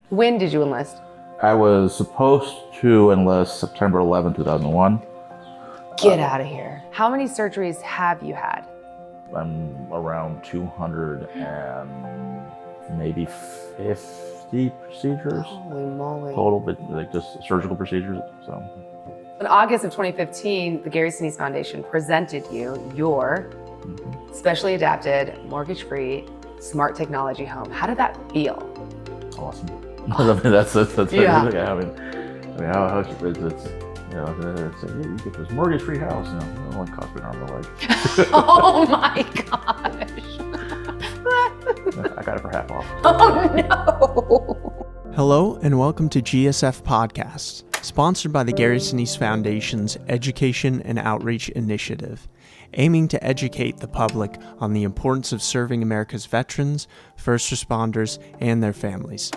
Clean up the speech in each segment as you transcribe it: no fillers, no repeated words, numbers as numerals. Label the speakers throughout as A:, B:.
A: When did you enlist?
B: I was supposed to enlist September 11, 2001.
A: Get out of here. How many surgeries have you had?
B: I'm around 200 and maybe 50 procedures.
A: Holy moly.
B: Total, but like just surgical procedures. So.
A: In August of 2015, the Gary Sinise Foundation presented you your specially adapted, mortgage-free, smart technology home. How did that feel?
B: Awesome. I mean, that's
A: Yeah.
B: everything. I mean, how it's you get this mortgage-free house, it only cost me an arm and a leg.
A: Oh my gosh.
B: I got it for half off.
A: Oh no.
C: Hello and welcome to GSF Podcast, sponsored by the Gary Sinise Foundation's Education and Outreach Initiative, aiming to educate the public on the importance of serving America's veterans, first responders, and their families.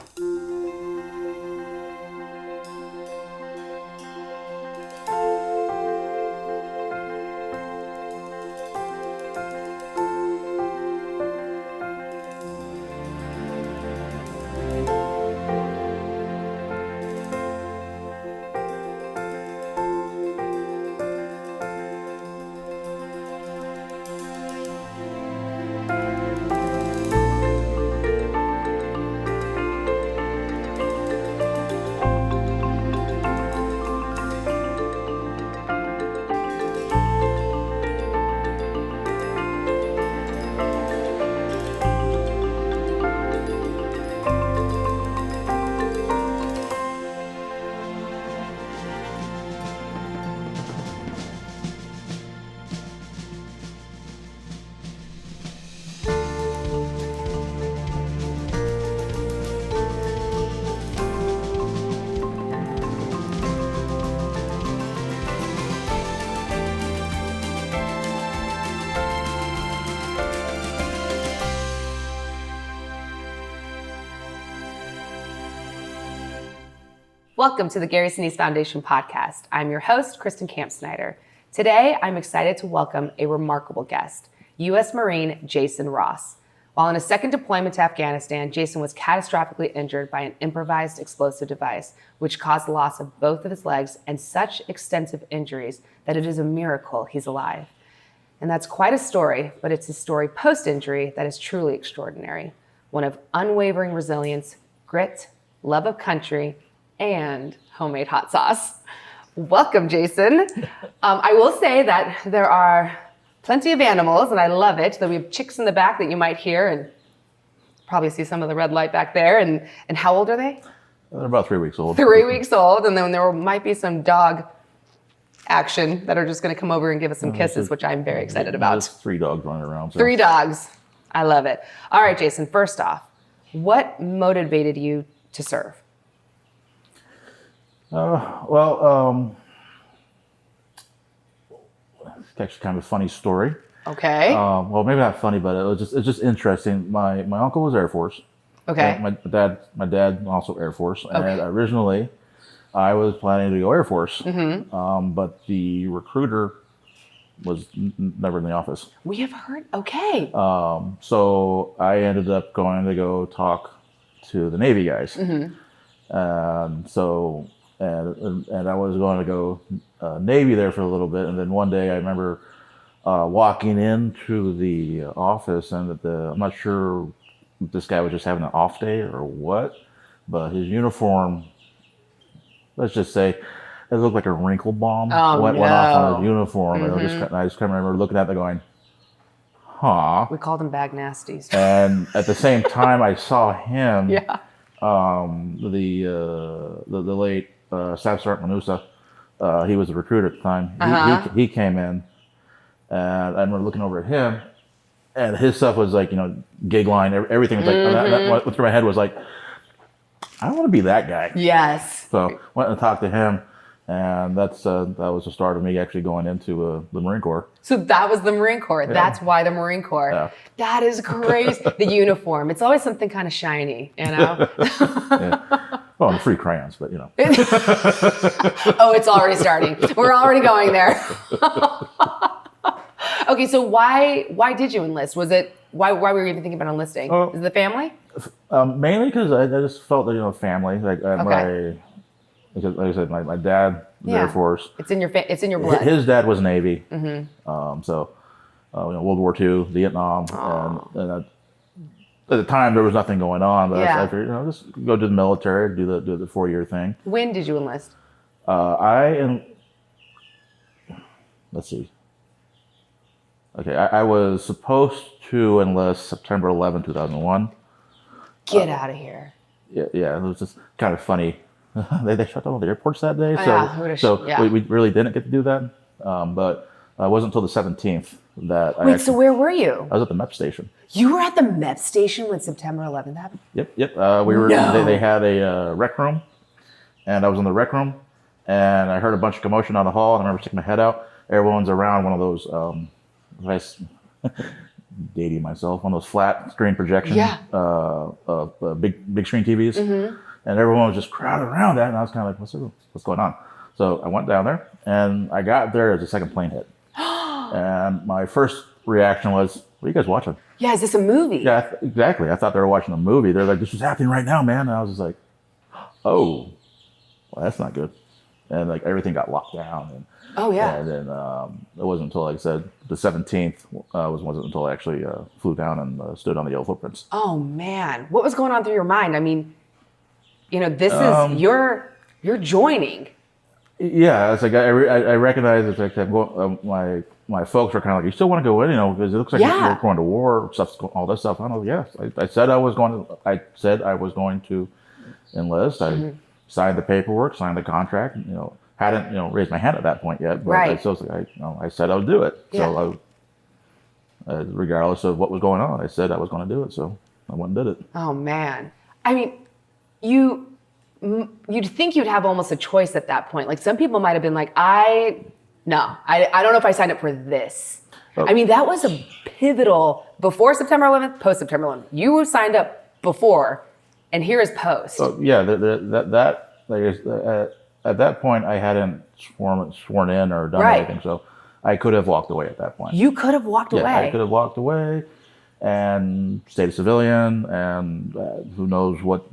A: Welcome to the Gary Sinise Foundation podcast. I'm your host, Kristen Camp-Snyder. Today, I'm excited to welcome a remarkable guest, U.S. Marine Jason Ross. While on a second deployment to Afghanistan, Jason was catastrophically injured by an improvised explosive device, which caused the loss of both of his legs and such extensive injuries that it is a miracle he's alive. And that's quite a story, but it's a story post-injury that is truly extraordinary. One of unwavering resilience, grit, love of country, and homemade hot sauce. Welcome, Jason. I will say that there are plenty of animals, and I love it, that we have chicks in the back that you might hear, and probably see some of the red light back there. And how old are they?
B: They're about 3 weeks old.
A: 3 weeks old, and then there might be some dog action that are just gonna come over and give us some kisses, which I'm very excited about.
B: There's 3 dogs running around. So.
A: 3 dogs. I love it. All right, Jason, first off, what motivated you to serve?
B: It's actually kind of a funny story.
A: Okay.
B: Well, maybe not funny, but it's just interesting. My uncle was Air Force.
A: Okay.
B: My dad also Air Force, and
A: Okay.
B: originally I was planning to go Air Force, but the recruiter was never in the office.
A: We have heard. Okay.
B: So I ended up going to go talk to the Navy guys, and I was going to go Navy there for a little bit, and then one day I remember walking into the office, and I'm not sure if this guy was just having an off day or what, but his uniform, let's just say, it looked like a wrinkle bomb went off on his uniform, and I just kind of remember looking at it going, huh.
A: We called them bag nasties.
B: And at the same time, I saw him,
A: Yeah.
B: the late Staff Sergeant Manusa, he was the recruiter at the time. He came in, and I remember looking over at him, and his stuff was like, gig line, everything was like, what went through my head was like, I want to be that guy.
A: Yes.
B: So went and talked to him, and that was the start of me actually going into the Marine Corps.
A: So that was the Marine Corps.
B: Yeah.
A: That's why the Marine Corps.
B: Yeah.
A: That is crazy. The uniform. It's always something kind of shiny,
B: Yeah. Well, the free crayons, but
A: Oh, it's already starting. We're already going there. Okay, so why did you enlist? Was it why were you even thinking about enlisting? Is it the family?
B: Mainly because I just felt that, family, like
A: Okay.
B: because like I said, my dad, the Air Force.
A: It's in your blood.
B: His dad was Navy. So, World War II, Vietnam, and at the time there was nothing going on. But I figured, just go to the military, do the 4-year thing.
A: When did you enlist?
B: Let's see. Okay, I was supposed to enlist September 11, 2001.
A: Get out of here.
B: Yeah, it was just kind of funny. They shut down all the airports that day, we really didn't get to do that. But it wasn't until the 17th that
A: so where were you?
B: I was at the MEP station.
A: You were at the MEP station when September 11th happened?
B: Yep. We were. No. They had a rec room, and I was in the rec room, and I heard a bunch of commotion down the hall. And I remember sticking my head out. Everyone's around one of those. Dating myself, one of those flat screen projection, big screen TVs, and everyone was just crowded around that, and I was kind of like, what's going on? So I went down there, and I got there as the second plane hit, and my first reaction was, "What are you guys watching?"
A: Yeah, is this a movie?
B: Yeah, exactly. I thought they were watching a movie. They're like, "This is happening right now, man," and I was just like, "Oh, well, that's not good," and like everything got locked down and.
A: Oh, yeah.
B: And then it wasn't until, like I said, the 17th wasn't until I actually flew down and stood on the yellow footprints.
A: Oh, man. What was going on through your mind? I mean, this is, you're joining.
B: Yeah, it's like I recognize it's like my folks were kind of like, you still want to go in, because it looks like you're going to war, all this stuff. I don't know. Yes, I said I was going to enlist. I signed the paperwork, signed the contract, hadn't raised my hand at that point yet, but I said I would do it. Yeah. So regardless of what was going on, I said I was going to do it. So I went and did it.
A: Oh man, I mean, you'd think you'd have almost a choice at that point. Like some people might have been like, I don't know if I signed up for this. I mean, that was a pivotal before September 11th, post September 11th. You were signed up before, and here is post.
B: Yeah, at that point, I hadn't sworn in or done anything, so I could have walked away at that point.
A: You could have walked away.
B: I could have walked away and stayed a civilian, and who knows what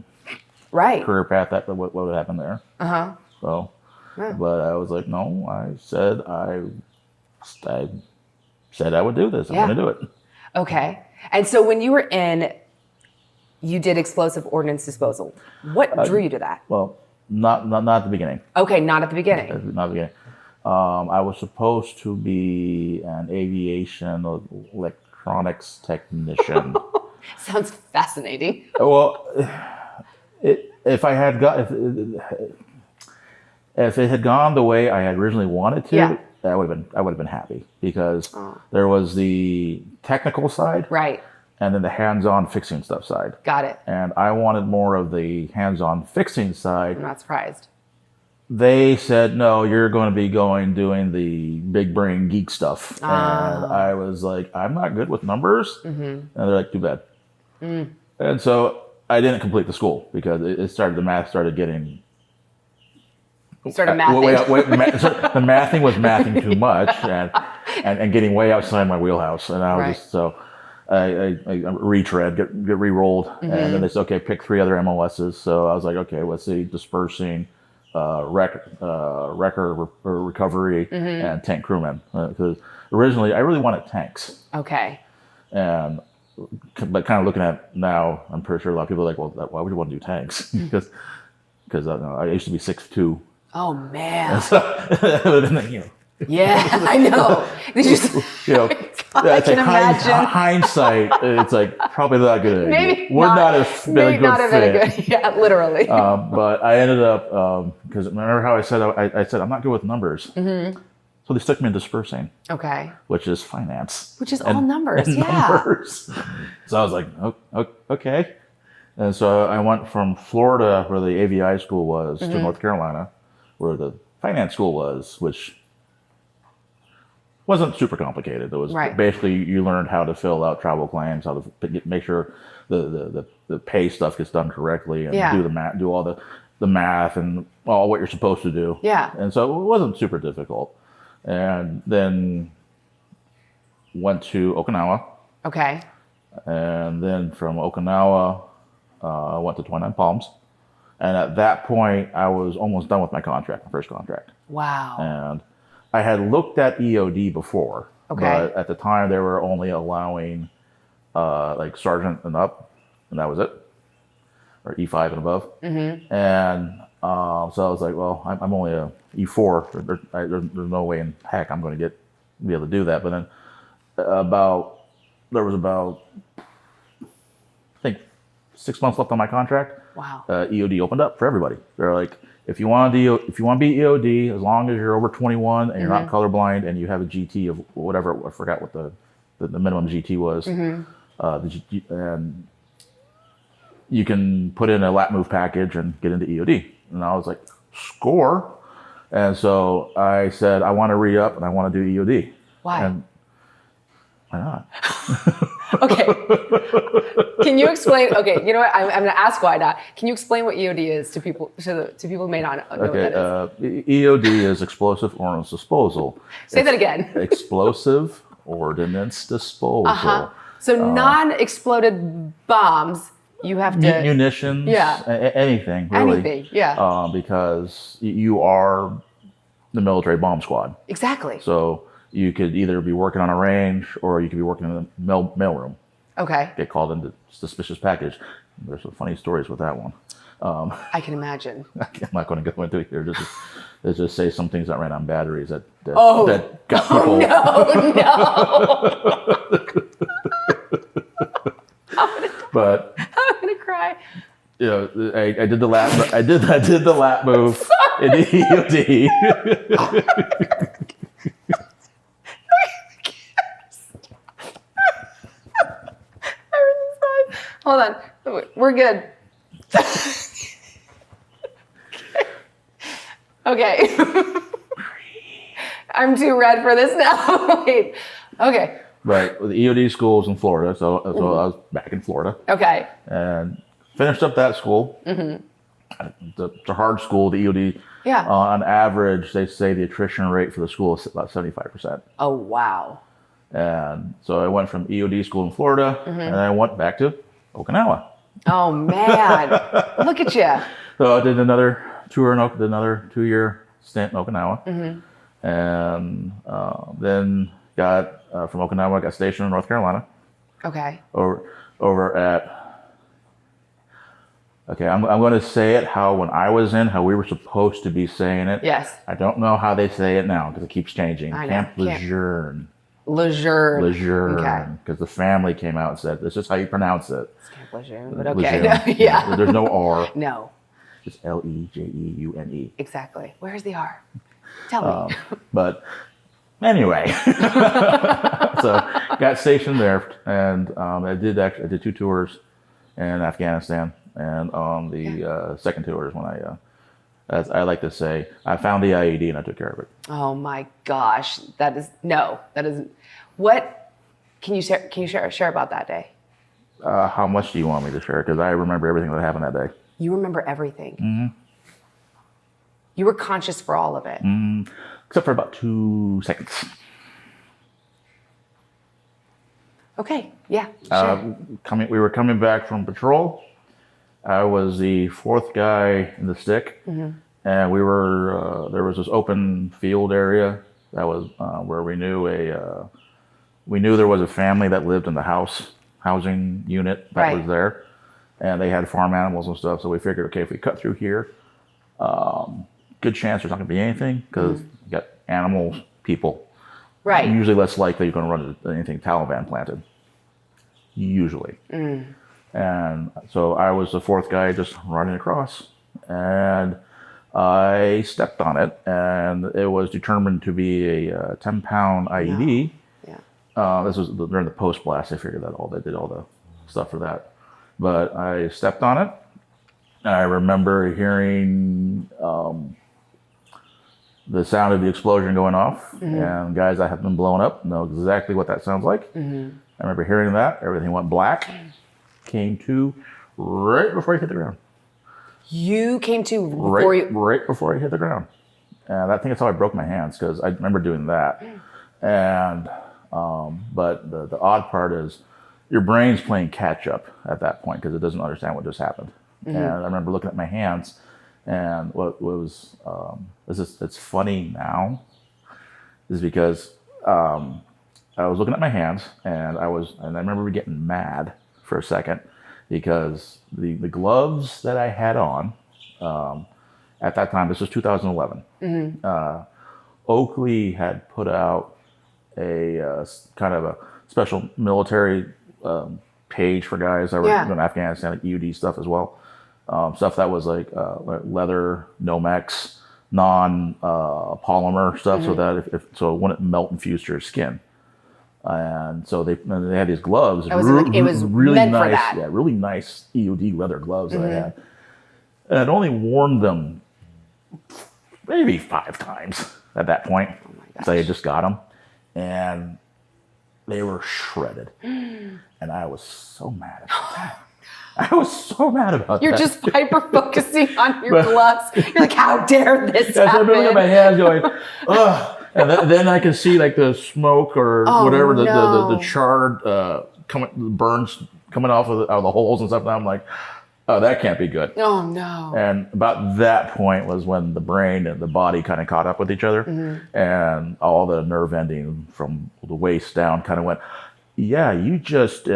B: career path what would happen there. So, but I was like, no. I said I would do this. I'm going to do it. Okay,
A: and so when you were in, you did explosive ordnance disposal. What drew you to that?
B: Well. Not at the beginning.
A: Okay, not at the beginning.
B: Not at the beginning. I was supposed to be an aviation electronics technician.
A: Sounds fascinating.
B: Well, if it had gone the way I had originally wanted to, I would have been happy because there was the technical side,
A: right,
B: and then the hands-on fixing stuff side.
A: Got it.
B: And I wanted more of the hands-on fixing side.
A: I'm not surprised.
B: They said, no, you're going to be doing the big brain geek stuff. And I was like, I'm not good with numbers. And they're like, too bad. And so I didn't complete the school because the math started getting...
A: You started mathing.
B: The mathing was mathing too much and getting way outside my wheelhouse. And I was just so... I retread, get re-rolled, and then they said, okay, pick 3 other MOSs. So I was like, okay, let's see, dispersing, wrecker recovery, and tank crewman. Because originally I really wanted tanks.
A: Okay.
B: But kind of looking at now, I'm pretty sure a lot of people are like, well, why would you want to do tanks? Because I used to be 6'2".
A: Oh man.
B: So,
A: yeah, I know.
B: I can imagine. Hindsight, it's like probably not a good idea. Would not have been a good fit.
A: Yeah, literally.
B: But I ended up because remember how I said I'm not good with numbers. So they stuck me in dispersing.
A: Okay.
B: Which is finance.
A: Which is all numbers.
B: And numbers. So I was like, okay. And so I went from Florida, where the AVI school was, to North Carolina, where the finance school was, which wasn't super complicated. It was basically you learned how to fill out travel claims, how to make sure the pay stuff gets done correctly, and do the math, do all the math and all what you're supposed to do.
A: Yeah.
B: And so it wasn't super difficult. And then went to Okinawa.
A: Okay.
B: And then from Okinawa, I went to 29 Palms. And at that point, I was almost done with my first contract.
A: Wow.
B: And I had looked at EOD before.
A: Okay.
B: But at the time, they were only allowing like sergeant and up, and that was it. Or E5 and above. Mm-hmm. And so I was like, well, I'm only a E4. There's no way in heck I'm going to be able to do that. But then there was about, I think, 6 months left on my contract.
A: Wow.
B: EOD opened up for everybody. They're like, if you want to be EOD, as long as you're over 21 and you're not colorblind and you have a GT of whatever, I forgot what the minimum GT was. Mm-hmm. And you can put in a lat move package and get into EOD. And I was like, score. And so I said, I want to re-up and I want to do EOD.
A: Why?
B: And why not?
A: Okay. Can you explain? Okay, you know what? I'm going to ask why not. Can you explain what EOD is to people who may not know what that is?
B: EOD is explosive ordnance disposal.
A: Say that again.
B: Explosive ordnance disposal.
A: Uh-huh. So non-exploded bombs, you have to...
B: Munitions, anything, really.
A: Anything, yeah.
B: Because you are the military bomb squad.
A: Exactly.
B: So you could either be working on a range or you could be working in the mailroom.
A: Okay.
B: Get called into suspicious package. There's some funny stories with that one.
A: I can imagine.
B: I'm not going to go into it here. Let's just say some things that ran on batteries that got people.
A: No.
B: But
A: I'm gonna cry.
B: You know, I did the lap. I did the lap move in the EOD.
A: Hold on. We're good. Okay. I'm too red for this now. Wait. Okay.
B: Right. Well, the EOD school is in Florida, so I was back in Florida.
A: Okay.
B: And finished up that school. Mm-hmm. It's a hard school, the EOD.
A: Yeah.
B: On average, they say the attrition rate for the school is about 75%.
A: Oh, wow.
B: And so I went from EOD school in Florida, and I went back to Okinawa.
A: Oh, man. Look at you.
B: So I did another tour did another 2-year stint in Okinawa. Mm-hmm. And then got, from Okinawa, got stationed in North Carolina.
A: Okay.
B: Over at, okay, I'm going to say it how when I was in, how we were supposed to be saying it.
A: Yes.
B: I don't know how they say it now because it keeps changing.
A: I know.
B: Camp Lejeune.
A: Lejeune. Okay.
B: Because the family came out and said, this is how you pronounce it.
A: It's Camp Lejeune, but okay.
B: Lejeune.
A: Yeah.
B: There's no R.
A: No.
B: It's Lejeune.
A: Exactly. Where's the R? Tell me.
B: But anyway, so got stationed there, and I did 2 tours in Afghanistan, and on the second tour is when as I like to say, I found the IED and I took care of it.
A: Oh my gosh, that isn't. What can you share about that day?
B: How much do you want me to share? Because I remember everything that happened that day.
A: You remember everything.
B: Mm-hmm.
A: You were conscious for all of it.
B: Mm-hmm. Except for about 2 seconds.
A: Okay, yeah, sure.
B: We were coming back from patrol. I was the 4th guy in the stick, and we were there was this open field area that was where we knew there was a family that lived in the housing unit that was there, and they had farm animals and stuff. So we figured, okay, if we cut through here, good chance there's not going to be anything because you got animals, people.
A: Right.
B: Usually less likely you're going to run into anything Taliban planted. Usually. And so I was the 4th guy just running across, and I stepped on it, and it was determined to be a 10-pound IED.
A: No. Yeah.
B: This was during the post blast. I figured they did all the stuff for that. But I stepped on it. I remember hearing the sound of the explosion going off, and guys that have been blown up know exactly what that sounds like. I remember hearing that. Everything went black. Came to right before he hit the ground.
A: You came to
B: right before he hit the ground. And I think that's how I broke my hands, because I remember doing that. And but the odd part is your brain's playing catch up at that point because it doesn't understand what just happened. And I remember looking at my hands, and what was it's funny now is because I was looking at my hands, and I remember getting mad for a second because the gloves that I had on at that time, this was 2011. Oakley had put out a kind of a special military page for guys that were doing Afghanistan, like EUD stuff as well. Stuff that was like leather, Nomex, non-polymer stuff, so that so it wouldn't melt and fuse to your skin. And so they had these gloves.
A: It was really meant
B: nice,
A: for that.
B: yeah, really nice EUD leather gloves that I had. And I'd only worn them maybe 5 times at that point. So I just got them, and they were shredded, and I was so mad about that. I was so mad about
A: You're
B: that.
A: just hyper focusing on your gloves. You're like, how dare this happen?
B: I'm looking at my hands going, ugh. And then I can see like the smoke or whatever, the charred burns coming off of the holes and stuff. And I'm like, oh, that can't be good.
A: Oh, no.
B: And about that point was when the brain and the body kind of caught up with each other. And all the nerve ending from the waist down kind of went, yeah, you just...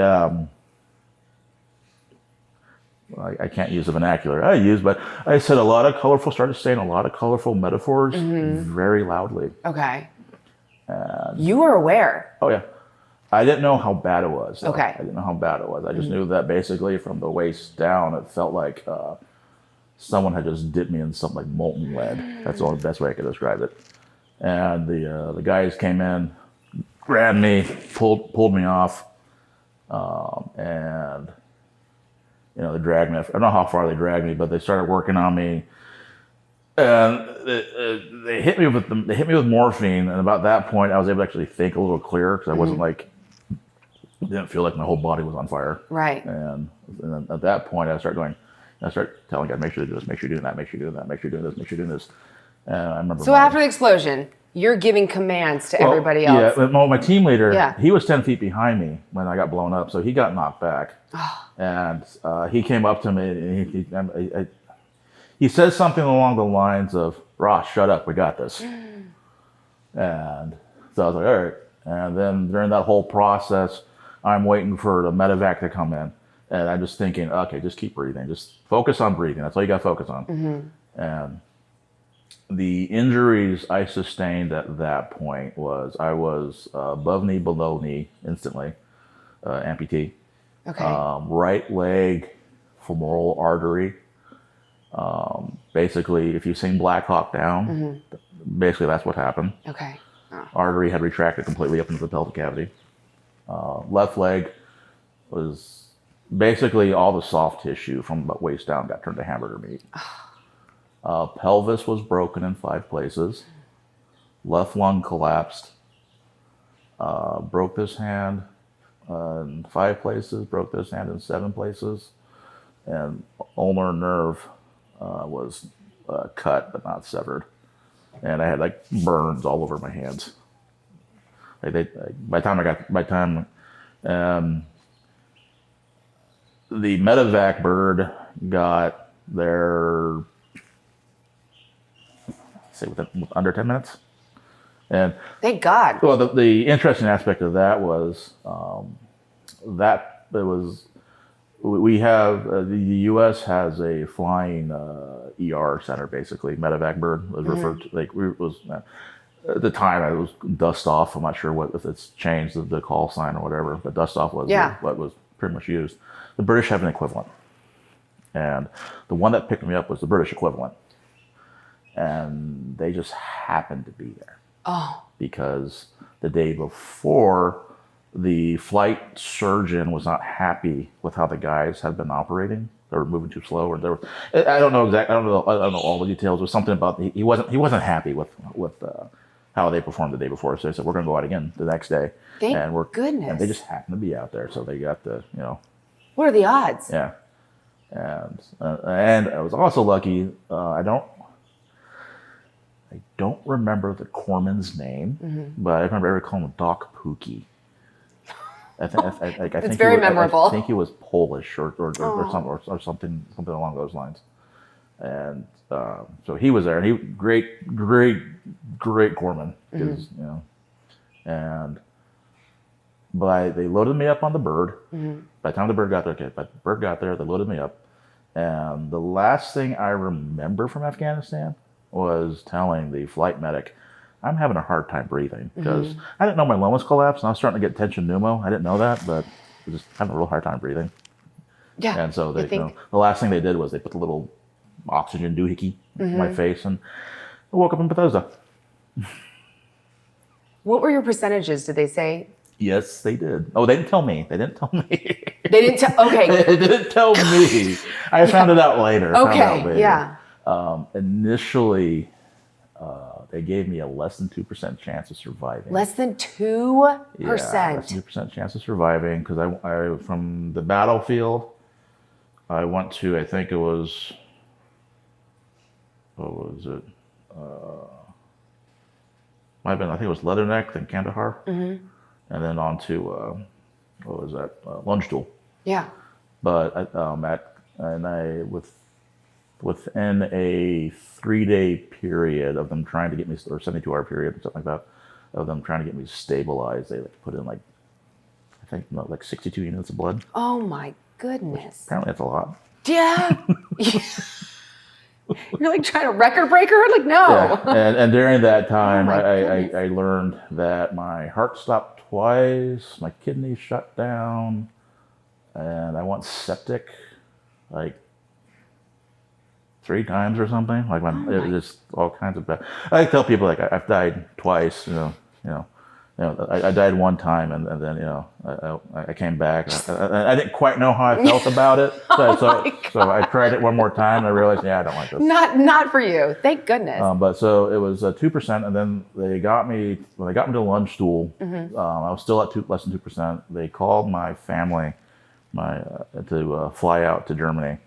B: I can't use the vernacular but I said started saying a lot of colorful metaphors very loudly.
A: Okay.
B: And
A: You were aware.
B: oh yeah. I didn't know how bad it was.
A: Okay.
B: I didn't know how bad it was. I just knew that basically from the waist down, it felt like someone had just dipped me in something like molten lead. That's the only best way I could describe it. And the guys came in, grabbed me, pulled me off, and they dragged me. I don't know how far they dragged me, but they started working on me, and they hit me with morphine. And about that point, I was able to actually think a little clearer because I wasn't didn't feel like my whole body was on fire.
A: Right.
B: And then at that point, I started telling God, make sure you do this, make sure you're doing that, make sure you're doing that, make sure you're doing this, make sure you're doing this. And I remember.
A: So after the explosion, you're giving commands to everybody else.
B: Yeah, my team leader, he was 10 feet behind me when I got blown up, so he got knocked back. And he came up to me, and he says something along the lines of, Ross, shut up, we got this. And so I was like, all right. And then during that whole process, I'm waiting for the medevac to come in. And I'm just thinking, okay, just keep breathing. Just focus on breathing. That's all you got to focus on. And the injuries I sustained at that point was I was above knee, below knee instantly, amputee.
A: Okay.
B: Right leg femoral artery. Basically, if you've seen Black Hawk Down, basically that's what happened.
A: Okay.
B: Artery had retracted completely up into the pelvic cavity. Left leg was basically all the soft tissue from the waist down got turned to hamburger meat. Pelvis was broken in 5 places. Left lung collapsed. Broke this hand in 5 places. Broke this hand in 7 places. And ulnar nerve was cut but not severed. And I had like burns all over my hands. By the time the medevac bird got there, say within under 10 minutes. And
A: thank God.
B: Well, the interesting aspect of that was we have the U.S. has a flying ER center, basically medevac bird was referred to. At the time it was dust off. I'm not sure if it's changed the call sign or whatever, but dust off was what was pretty much used. The British have an equivalent, and the one that picked me up was the British equivalent, and they just happened to be there. Because the day before, the flight surgeon was not happy with how the guys had been operating. They were moving too slow, or I don't know exactly. I don't know all the details. It was something about he wasn't happy with how they performed the day before. So they said, we're going to go out again the next day.
A: Thank goodness.
B: And they just happened to be out there, so they got
A: What are the odds?
B: Yeah, and I was also lucky. I don't remember the corpsman's name, but I remember calling him Doc Pookie.
A: It's very memorable.
B: I think he was Polish or something along those lines. And so he was there, and he great corpsman, but they loaded me up on the bird. Mm-hmm. By the time the bird got there, they loaded me up. And the last thing I remember from Afghanistan was telling the flight medic, I'm having a hard time breathing, because I didn't know my lung was collapsed, and I was starting to get tension pneumo. I didn't know that, but I was just having a real hard time breathing.
A: Yeah.
B: And so the last thing they did was they put the little oxygen doohickey in my face, and I woke up in Bethesda.
A: What were your percentages? Did they say?
B: Yes, they did. Oh, they didn't tell me.
A: They didn't tell. Okay.
B: They didn't tell me. I found it out later.
A: Okay. Yeah.
B: Initially, they gave me a less than 2% chance of surviving.
A: Less than 2%?
B: Yeah, less than 2% chance of surviving, because I from the battlefield, I went to, I think it was, what was it? Might have been, I think it was Leatherneck, then Kandahar, and then on to, what was that? Lunchtool.
A: Yeah.
B: But within a 3-day period of them trying to get me, or 72-hour period, or something like that, of them trying to get me stabilized, they put in like 62 units of blood.
A: Oh my goodness.
B: Apparently that's a lot.
A: Yeah. You're like trying to record breaker? Like, no.
B: Yeah. And during that time, I learned that my heart stopped twice, my kidneys shut down, and I went septic like 3 times or something. Like it was just all kinds of bad. I tell people, like, I've died twice. I died one time, and then I came back. I didn't quite know how I felt about it, so I tried it one more time, and I realized, I don't like this.
A: Not for you. Thank goodness.
B: But so it was 2%, and then they got me when they got me to lunch stool. I was still at less than 2%. They called my family, to fly out to Germany,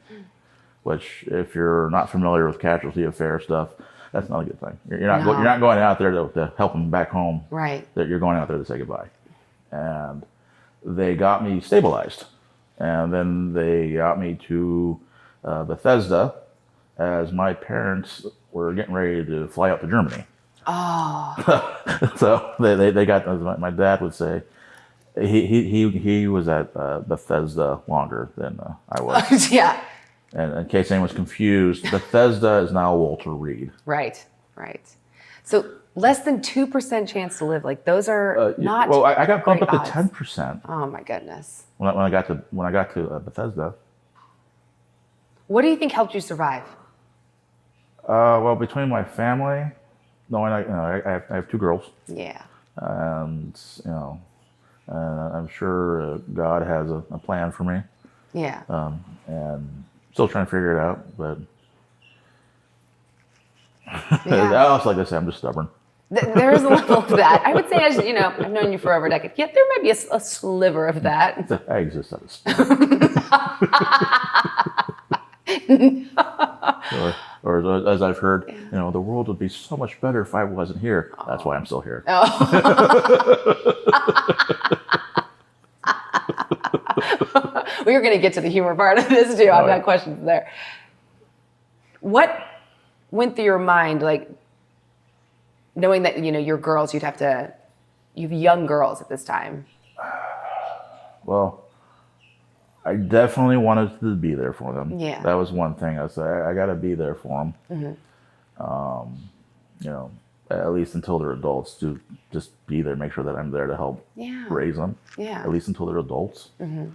B: which, if you're not familiar with casualty affair stuff, that's not a good thing. You're not going out there to help them back home.
A: Right.
B: That you're going out there to say goodbye. And they got me stabilized, and then they got me to Bethesda, as my parents were getting ready to fly out to Germany.
A: Oh.
B: So they got, my dad would say, he was at Bethesda longer than I was.
A: Yeah.
B: And in case anyone was confused, Bethesda is now Walter Reed.
A: Right. So less than 2% chance to live. Like, those are not.
B: Well, I got bumped up
A: odds.
B: to 10%.
A: Oh my goodness.
B: When I got to Bethesda.
A: What do you think helped you survive?
B: Well, between my family, knowing I have 2 girls.
A: Yeah.
B: And I'm sure God has a plan for me.
A: Yeah.
B: And still trying to figure it out, but
A: yeah.
B: also, like I said, I'm just stubborn.
A: There is a level of that. I would say, as you know, I've known you for over a decade. Yeah, there might be a sliver of that.
B: I exist on a or as I've heard, the world would be so much better if I wasn't here. Oh. That's why I'm still here.
A: We were going to get to the humor part of this too. I've got questions there. What went through your mind, like, knowing that you're girls, you have young girls at this time?
B: Well, I definitely wanted to be there for them.
A: Yeah,
B: that was one thing. I said, I got to be there for them. Mm-hmm. At least until they're adults, to just be there, make sure that I'm there to help raise them. Yeah. At least until they're adults. Mm-hmm.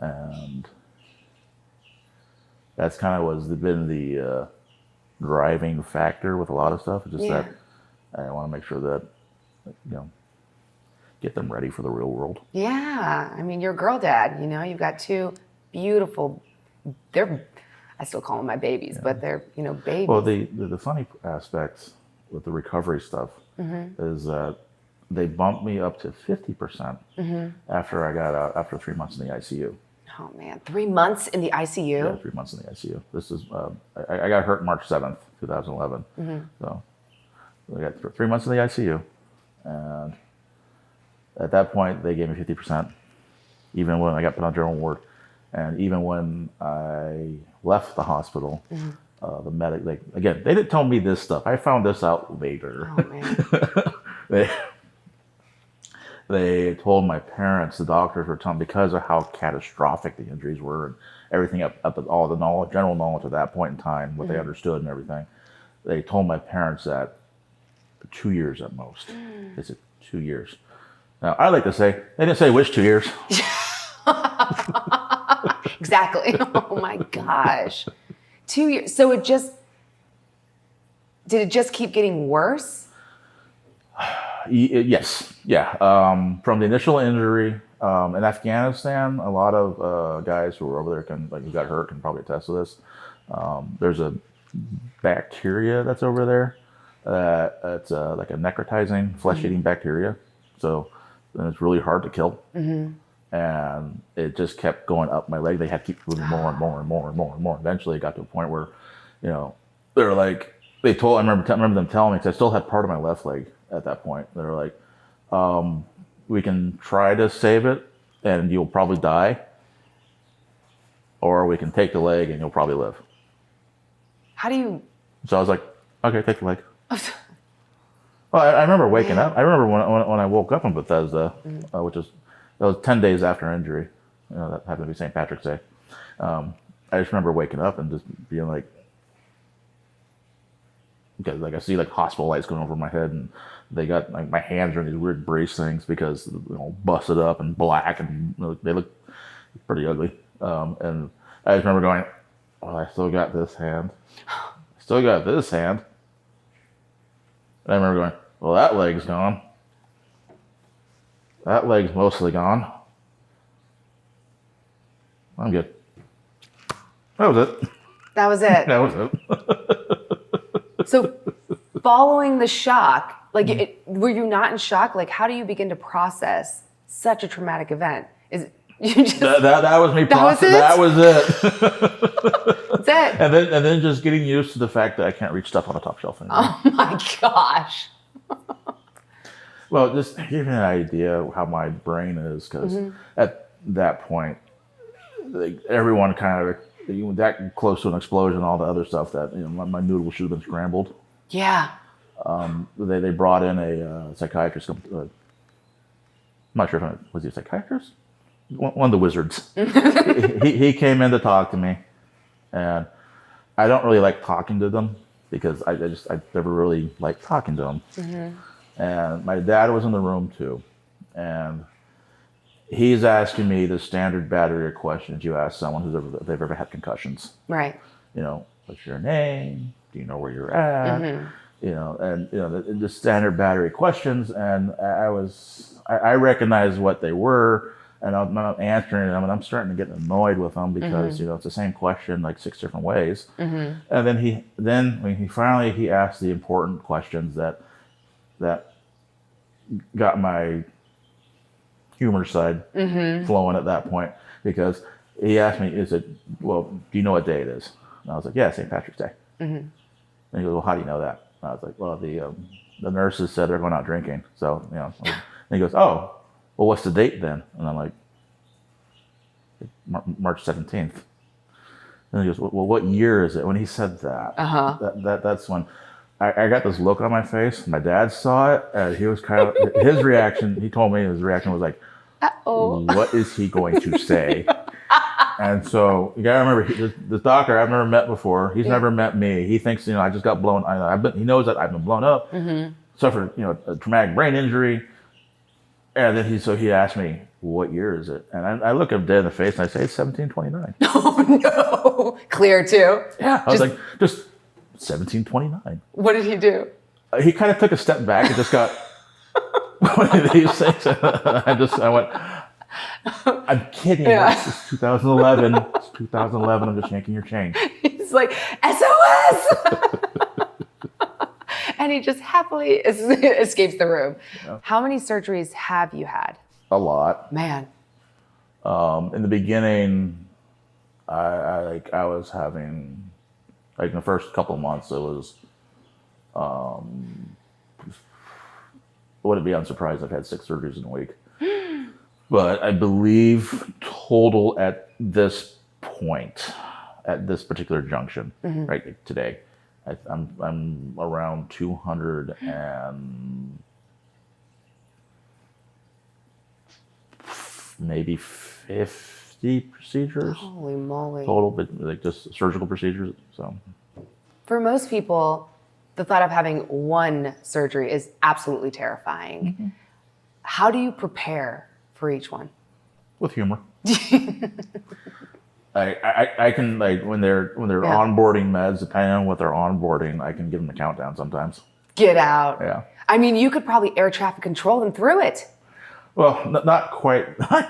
B: And that's kind of been the driving factor with a lot of stuff. It's just that I want to make sure that, get them ready for the real world. Yeah.
A: I mean, you're a girl dad, you've got 2 beautiful, I still call them my babies, but they're, babies.
B: Well, the funny aspects with the recovery stuff is that they bumped me up to 50% after I got out, after 3 months in the ICU.
A: Oh man, 3 months in the ICU?
B: Yeah, 3 months in the ICU. This is, I got hurt March 7th, 2011. So I got 3 months in the ICU. And at that point, they gave me 50%. even when I got put on general ward, and even when I left the hospital, the medic, they didn't tell me this stuff. I found this out later.
A: Oh man.
B: They told my parents, the doctors were telling, because of how catastrophic the injuries were and everything up to all the knowledge, general knowledge at that point in time, what they understood and everything. They told my parents that 2 years at most. They said 2 years. Now, I like to say, they didn't say which 2 years.
A: Exactly. Oh my gosh. 2 years. So did it just keep getting worse?
B: Yes. Yeah. From the initial injury in Afghanistan, a lot of guys who were over there who got hurt can probably attest to this. There's a bacteria that's over there. It's like a necrotizing, flesh-eating bacteria. So it's really hard to kill. And it just kept going up my leg. They had to keep moving more and more and more and more and more. Eventually it got to a point where, they're like, I remember them telling me, because I still had part of my left leg at that point. They're like, we can try to save it and you'll probably die, or we can take the leg and you'll probably live.
A: How do you?
B: So I was like, okay, take the leg. Well, I remember waking up. I remember when I woke up in Bethesda, that was 10 days after injury. That happened to be St. Patrick's Day. I just remember waking up and just being like, because I see hospital lights going over my head, and they got my hands are in these weird brace things because busted up and black, and they look pretty ugly. And I just remember going, oh, I still got this hand. Still got this hand. And I remember going, well, that leg's gone. That leg's mostly gone. I'm good. That was it.
A: That was it.
B: That was it.
A: So following the shock, were you not in shock? How do you begin to process such a traumatic event? Is it, you just,
B: that was me.
A: That
B: was it.
A: That's it.
B: And then just getting used to the fact that I can't reach stuff on a top shelf anymore.
A: Oh my gosh.
B: Well, just give you an idea of how my brain is, because at that point, everyone kind of that close to an explosion, all the other stuff that my noodles should have been scrambled.
A: Yeah.
B: They brought in a psychiatrist. I'm not sure if was he a psychiatrist? One of the wizards. he came in to talk to me, and I don't really like talking to them because I never really liked talking to them. And my dad was in the room too, and he's asking me the standard battery of questions you ask someone they've ever had concussions. Right. What's your name? Do you know where you're at? And the standard battery questions. And I recognized what they were, and I'm not answering them, and I'm starting to get annoyed with them because it's the same question 6 different ways. And then when he asked the important questions that got my humor side flowing at that point, because he asked me, well, do you know what day it is? And I was like, yeah, St. Patrick's Day. And he goes, well, how do you know that? And I was like, well, the nurses said they're going out drinking. So, and he goes, oh, well, what's the date then? And I'm like, March 17th. And he goes, well, what year is it? When he said that, that's when I got this look on my face. My dad saw it, and he was kind of, his reaction, he told me his reaction was like, uh-oh, what is he going to say? And so you gotta remember, this doctor I've never met before. He's never met me. He thinks, I just got blown. He knows that I've been blown up, suffered, a traumatic brain injury. And then he asked me, what year is it? And I look him dead in the face and I say, it's 1729. Oh
A: no, clear too.
B: Yeah, I was like, just 1729.
A: What did he do?
B: He kind of took a step back and just got one of these things. I went, I'm kidding. Yeah. It's 2011. It's 2011. I'm just yanking your chain.
A: He's like, SOS! And he just happily escapes the room. Yeah. How many surgeries have you had?
B: A lot.
A: Man.
B: In the beginning, I was having, in the first couple of months, it was, wouldn't be unsurprised I've had 6 surgeries in a week. But I believe total at this point, at this particular junction, right today, I'm around 200 and maybe 50 procedures.
A: Holy moly.
B: Total, but like just surgical procedures. So
A: For most people, the thought of having one surgery is absolutely terrifying. How do you prepare for each one?
B: with humor. I can, like, when they're onboarding meds, depending on what they're onboarding, I can give them a countdown sometimes.
A: Get out.
B: Yeah.
A: I mean, you could probably air traffic control them through it.
B: Well, not quite. Like,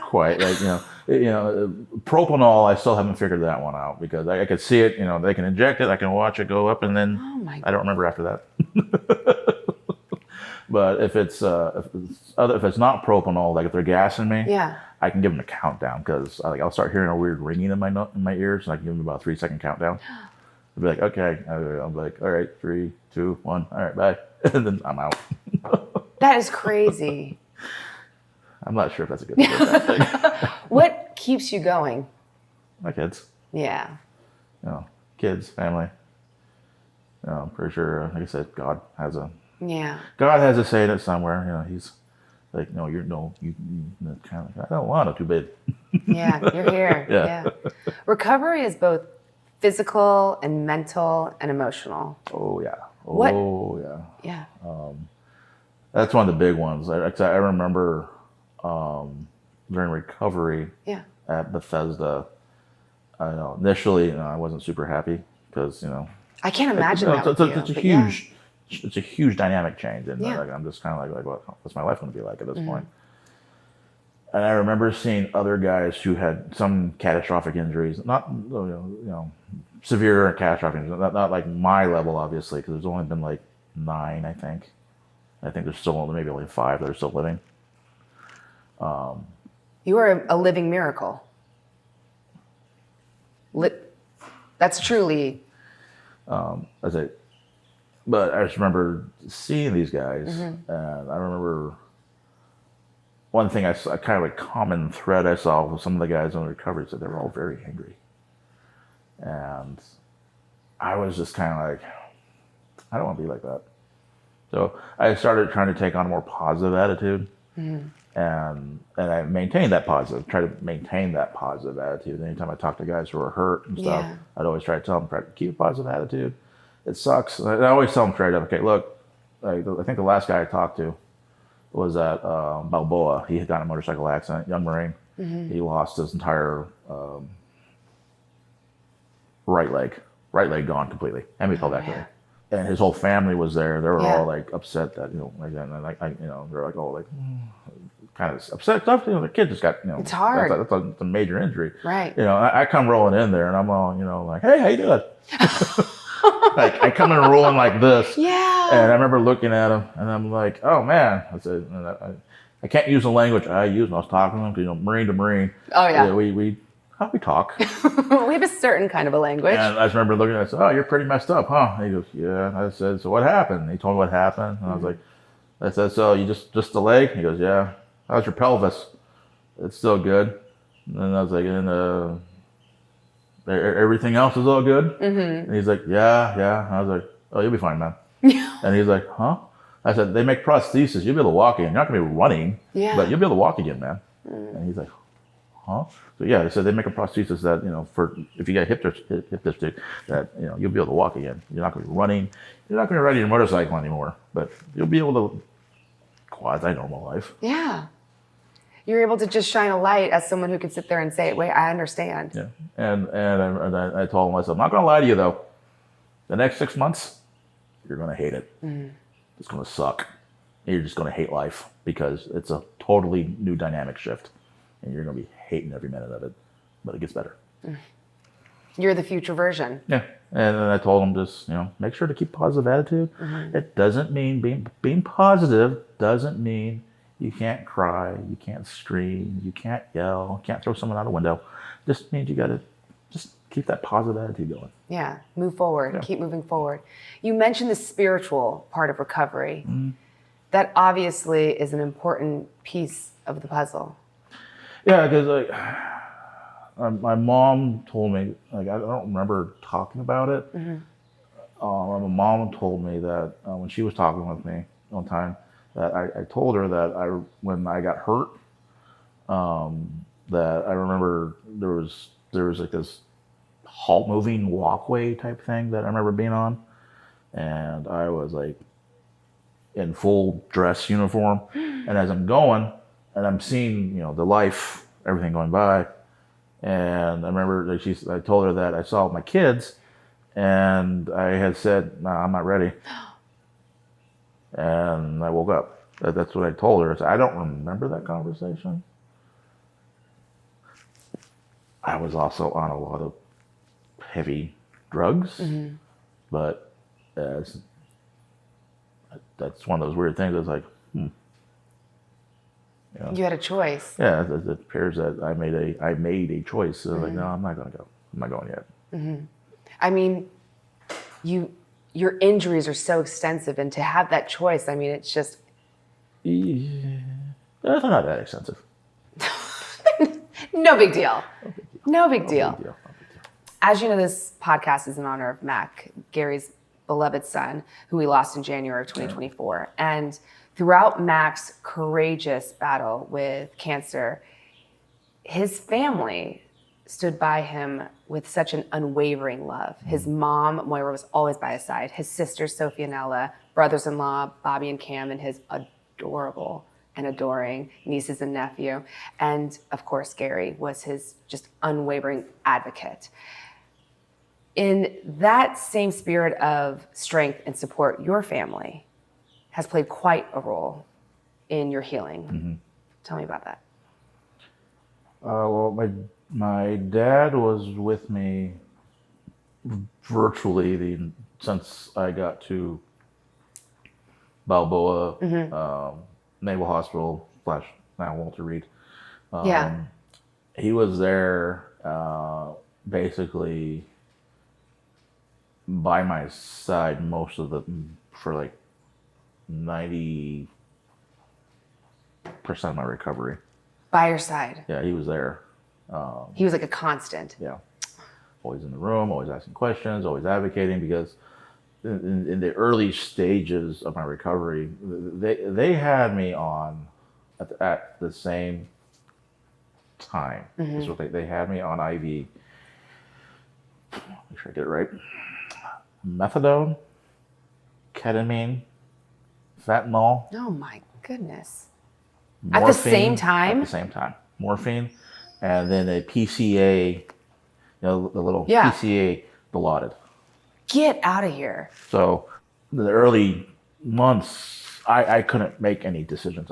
B: propanol, I still haven't figured that one out because I could see it. They can inject it, I can watch it go up, and then I don't remember after that. But if it's not propanol, like if they're gassing me, I can give them a countdown because I'll start hearing a weird ringing in my ears, and I can give them about a 3-second countdown. I'll be like, okay, I'll be like, all right, 3, 2, 1, all right, bye, and then I'm out.
A: That is crazy.
B: I'm not sure if that's a good thing or bad thing.
A: What keeps you going?
B: My kids.
A: Yeah.
B: Kids, family. I'm pretty sure, like I said, God has a say in it somewhere. He's like, no, you kind of like, I don't want it too big.
A: Yeah, you're here. Yeah. Recovery is both physical and mental and emotional.
B: Oh yeah.
A: What?
B: Oh yeah.
A: Yeah.
B: That's one of the big ones. I remember during recovery at Bethesda, I know initially I wasn't super happy because
A: I can't imagine that.
B: It's a huge dynamic change, and I'm just kind of like what's my life going to be like at this point? And I remember seeing other guys who had some catastrophic injuries, not severe catastrophic injuries, not like my level obviously, because there's only been like 9, I think. I think there's still maybe only 5 that are still living.
A: You are a living miracle. That's truly.
B: But I just remember seeing these guys, and I remember one thing I saw, kind of a common thread I saw with some of the guys on the recovery, said they were all very angry. And I was just kind of like, I don't want to be like that. So I started trying to take on a more positive attitude, and I maintained that positive, try to maintain that positive attitude. Anytime I talk to guys who are hurt and stuff, I'd always try to tell them, try to keep a positive attitude. It sucks. I always tell them straight up, okay, look, I think the last guy I talked to was at Balboa. He had gotten a motorcycle accident, young Marine. He lost his entire right leg gone completely, ambipodectomy. And his whole family was there. They were all like upset that they're like all like kind of upset stuff. The kid just got
A: It's hard.
B: That's a major injury,
A: Right?
B: I come rolling in there and I'm all like, hey, how you doing? Like I come in rolling like this, and I remember looking at him and I'm like, oh man, I said, I can't use the language I used when I was talking to him because Marine to Marine.
A: Oh yeah,
B: we talk.
A: We have a certain kind of a language.
B: And I just remember looking at him, I said, oh, you're pretty messed up, huh? And he goes, yeah. I said, so what happened? He told me what happened, and I was like, I said, so you just the leg? He goes, yeah. How's your pelvis? It's still good. And I was like, and everything else is all good? And he's like, yeah. And I was like, oh, you'll be fine, man. And he's like, huh? I said, they make prosthesis. You'll be able to walk again. You're not going to be running, but you'll be able to walk again, man. And he's like, huh? So yeah, they said they make a prosthesis that, for if you got hip dysplasia, that, you'll be able to walk again. You're not going to be running. You're not going to ride your motorcycle anymore, but you'll be able to quasi-normal life.
A: Yeah. You're able to just shine a light as someone who can sit there and say, wait, I understand.
B: Yeah. And I told myself, I'm not going to lie to you though. The next 6 months, you're going to hate it. It's going to suck. You're just going to hate life because it's a totally new dynamic shift. And you're going to be hating every minute of it. But it gets better.
A: You're the future version.
B: Yeah. And then I told him just, make sure to keep positive attitude. It doesn't mean being positive doesn't mean you can't cry, you can't scream, you can't yell, you can't throw someone out a window. Just means you got to just keep that positive attitude going.
A: Yeah, move forward, keep moving forward. You mentioned the spiritual part of recovery. That obviously is an important piece of the puzzle.
B: Yeah, because my mom told me, like, I don't remember talking about it. My mom told me that when she was talking with me one time, that I told her that when I got hurt, that I remember there was like this halt moving walkway type thing that I remember being on, and I was like in full dress uniform, and as I'm going and I'm seeing the life, everything going by, and I remember that I told her that I saw my kids, and I had said, "No, I'm not ready," and I woke up. That's what I told her. So I don't remember that conversation. I was also on a lot of heavy drugs, but that's one of those weird things. It's like,
A: You had a choice.
B: yeah, it appears that I made a choice. So like, no, I'm not going to go. I'm not going yet.
A: I mean, your injuries are so extensive, and to have that choice, I mean, it's just.
B: Yeah, it's not that expensive.
A: No big deal. No big
B: No
A: deal.
B: big deal.
A: As you know, this podcast is in honor of Mac, Gary's beloved son, who we lost in January of 2024. And throughout Mac's courageous battle with cancer, his family stood by him with such an unwavering love. His mom, Moira, was always by his side. His sisters, Sophie and Ella, brothers-in-law, Bobby and Cam, and his adorable and adoring nieces and nephew. And of course, Gary was his just unwavering advocate. In that same spirit of strength and support, your family has played quite a role in your healing. Tell me about that.
B: Well, my dad was with me virtually since I got to Balboa Naval Hospital / now Walter Reed. He was there basically by my side for like 90% of my recovery.
A: By your side.
B: Yeah, he was there.
A: He was like a constant.
B: Yeah, always in the room, always asking questions, always advocating, because in the early stages of my recovery, they had me on at the same time. So they had me on IV. Make sure I get it right. Methadone, ketamine, fentanyl.
A: Oh my goodness.
B: Morphine,
A: at the same time?
B: At the same time. Morphine, and then a PCA, the little
A: Yeah.
B: PCA Dilaudid.
A: Get out of here.
B: So in the early months, I couldn't make any decisions.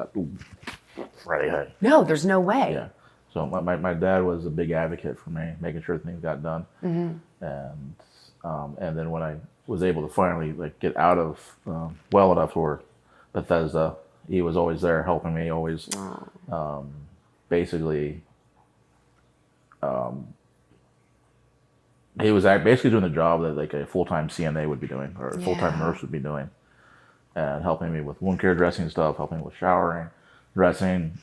B: Right ahead.
A: No, there's no way.
B: Yeah. So my dad was a big advocate for me, making sure things got done. And then when I was able to finally get out of well enough for Bethesda, he was always there helping me, always basically he was basically doing the job that like a full-time CNA would be doing, or a full-time nurse would be doing, and helping me with wound care dressing stuff, helping me with showering, dressing,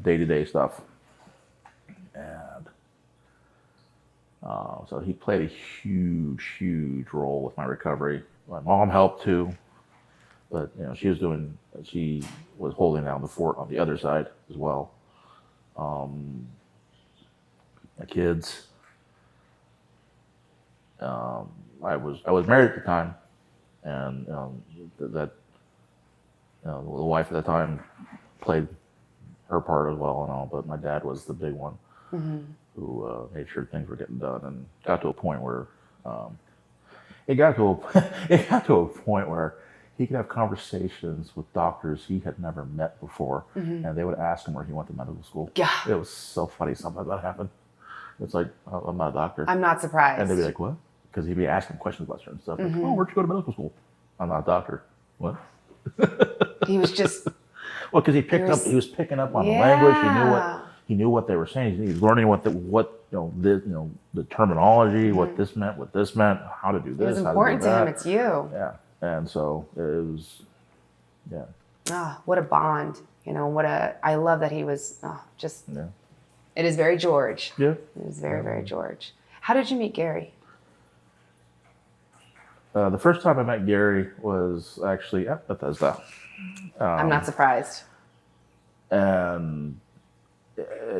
B: day-to-day stuff. And so he played a huge role with my recovery. My mom helped too, but she was holding down the fort on the other side as well. My kids. I was married at the time, and the wife at the time played her part as well and all. But my dad was the big one who made sure things were getting done, and got to a point where it got to a point where he could have conversations with doctors he had never met before, and they would ask him where he went to medical school.
A: Yeah.
B: It was so funny. Something like that happened. It's like, oh, I'm not a doctor.
A: I'm not surprised.
B: And they'd be like, what? Because he'd be asking questions about certain stuff. Like, oh, where'd you go to medical school? I'm not a doctor. What?
A: He was just.
B: Well, because he was picking up on the language. He knew what they were saying. He was learning the terminology, what this meant, how to do this.
A: It was important to him. It's you.
B: Yeah. And so it was, yeah.
A: What a bond. I love that he was just It is very George.
B: Yeah.
A: It is very, very George. How did you meet Gary?
B: The first time I met Gary was actually at Bethesda.
A: I'm not surprised.
B: And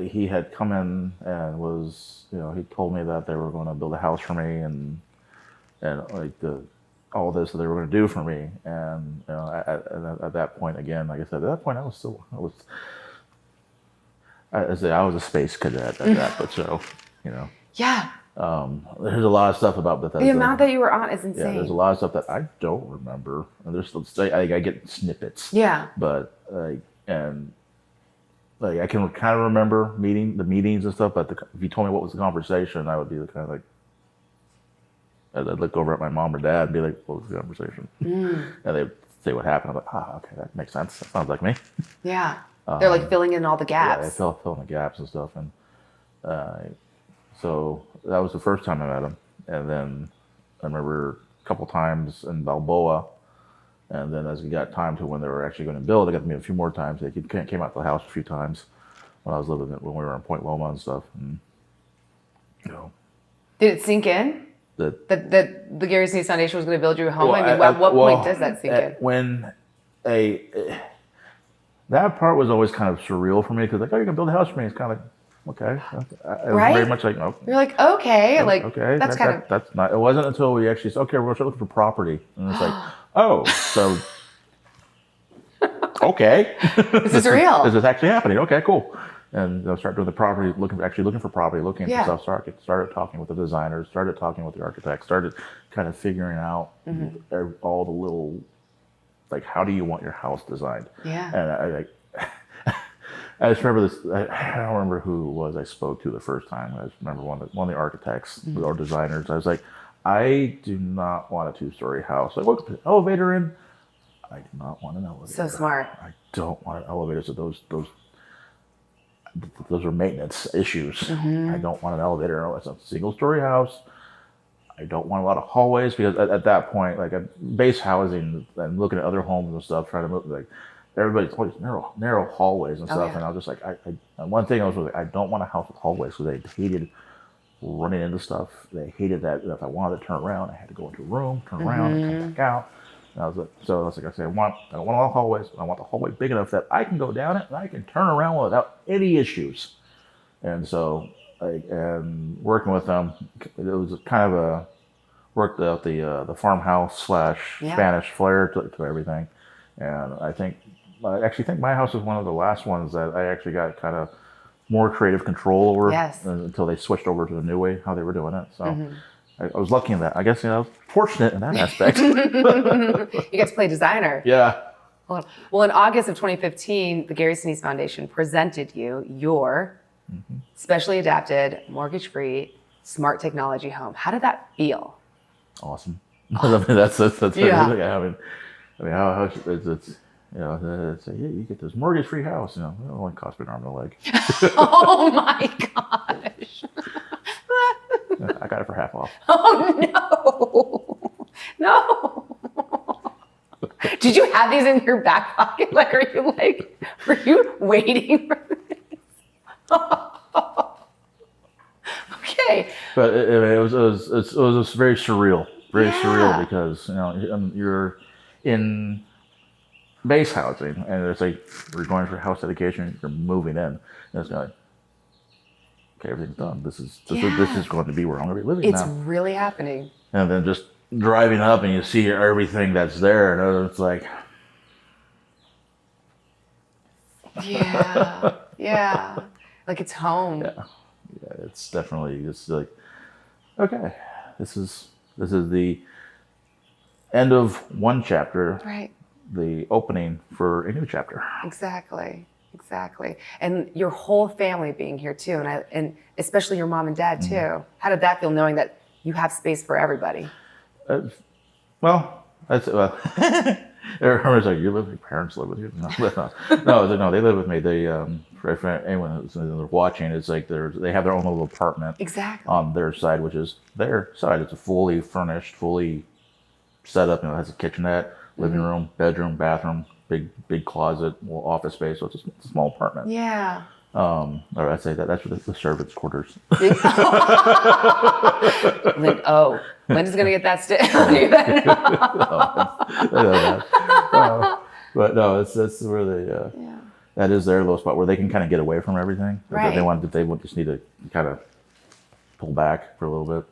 B: he had come in and was, he told me that they were going to build a house for me and like all this that they were going to do for me. And at that point, again, like I said, at that point I was a space cadet at that, but
A: Yeah.
B: there's a lot of stuff about Bethesda.
A: The amount that you were on is insane.
B: Yeah, there's a lot of stuff that I don't remember, and there's I get snippets.
A: Yeah.
B: But I can kind of remember the meetings and stuff. But if you told me what was the conversation, I would be kind of like, I'd look over at my mom or dad and be like, "What was the conversation?" And they'd say what happened. I'm like, okay, that makes sense. That sounds like me.
A: Yeah. They're like filling in all the gaps.
B: Yeah, they fill in the gaps and stuff, and so that was the first time I met him. And then I remember a couple times in Balboa, and then as we got time to when they were actually going to build, I got to meet a few more times. They came out to the house a few times when we were in Point Loma and stuff. And,
A: Did it sink in? That the Gary Sinise Foundation was going to build you a home?
B: Well,
A: at what point does that sink in?
B: When that part was always kind of surreal for me, because like, oh, you're going to build a house for me. It's kind of like, okay. It was very much like, oh.
A: You're like, okay. Like,
B: okay.
A: That's
B: not, it wasn't until we actually said, okay, we're going to start looking for property. And it's like, oh, so, okay.
A: This is real.
B: This is actually happening. Okay, cool. And start doing the property, looking for property, looking for stuff. Started talking with the designers, started talking with the architects, started kind of figuring out all the little, like, how do you want your house designed?
A: Yeah.
B: And I just remember this. I don't remember who it was I spoke to the first time. I just remember one of the architects or designers. I was like, I do not want a 2-story house. Like, what, elevator in? I do not want an elevator.
A: So smart.
B: I don't want an elevator. So those are maintenance issues. I don't want an elevator. It's a single-story house. I don't want a lot of hallways, because at that point, like base housing and looking at other homes and stuff, trying to move, like everybody's always narrow hallways and stuff. And I was just like, and one thing I was like, I don't want a house with hallways, because they hated running into stuff. They hated that if I wanted to turn around, I had to go into a room, turn around, and come back out. And I was like, I don't want a lot of hallways. I want the hallway big enough that I can go down it and I can turn around without any issues. And so, and working with them, it was kind of worked out the farmhouse / Spanish flair to everything. And I actually think my house was one of the last ones that I actually got kind of more creative control over until they switched over to the new way, how they were doing it. So I was lucky in that. I guess, I was fortunate in that aspect.
A: You get to play designer.
B: Yeah.
A: Well, in August of 2015, the Gary Sinise Foundation presented you your specially adapted, mortgage-free, smart technology home. How did that feel?
B: Awesome. I mean, that's everything. I mean, how it's you get this mortgage-free house. It only cost me an arm and a leg.
A: Oh my gosh!
B: I got it for half off.
A: Oh no! Did you have these in your back pocket? Like, were you waiting for this? Okay.
B: But it was very surreal, because you're in base housing, and it's like we're going for house dedication. You're moving in, and it's like, okay, everything's done. This is going to be where I'm going to be living now.
A: It's really happening.
B: And then just driving up, and you see everything that's there, and it's like,
A: yeah, like it's home.
B: Yeah, it's definitely just like, okay, this is the end of one chapter.
A: Right.
B: The opening for a new chapter.
A: Exactly. And your whole family being here too, and especially your mom and dad too. How did that feel, knowing that you have space for everybody?
B: Everyone's like, your parents live with you? No, they live with me. They, for anyone who's watching, it's like they have their own little apartment.
A: Exactly.
B: On their side, which is their side. It's a fully furnished, fully set up. It has a kitchenette, living room, bedroom, bathroom, big closet, little office space. So it's a small apartment.
A: Yeah.
B: Or I'd say that's the servants' quarters.
A: Linda's gonna get that stick.
B: But no, that's where they. That is their little spot where they can kind of get away from everything.
A: Right.
B: They would just need to kind of pull back for a little bit,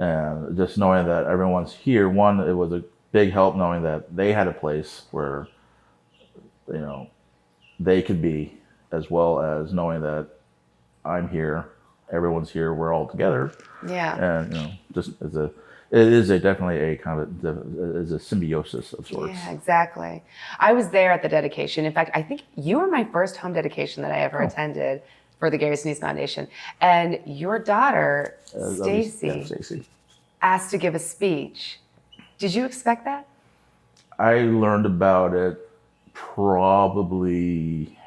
B: and just knowing that everyone's here. One, it was a big help knowing that they had a place where, they could be, as well as knowing that I'm here, everyone's here, we're all together.
A: Yeah.
B: And it is definitely a kind of is a symbiosis of sorts.
A: Yeah, exactly. I was there at the dedication. In fact, I think you were my first home dedication that I ever attended for the Gary Sinise Foundation. And your daughter, Stacy, asked to give a speech. Did you expect that?
B: I learned about it probably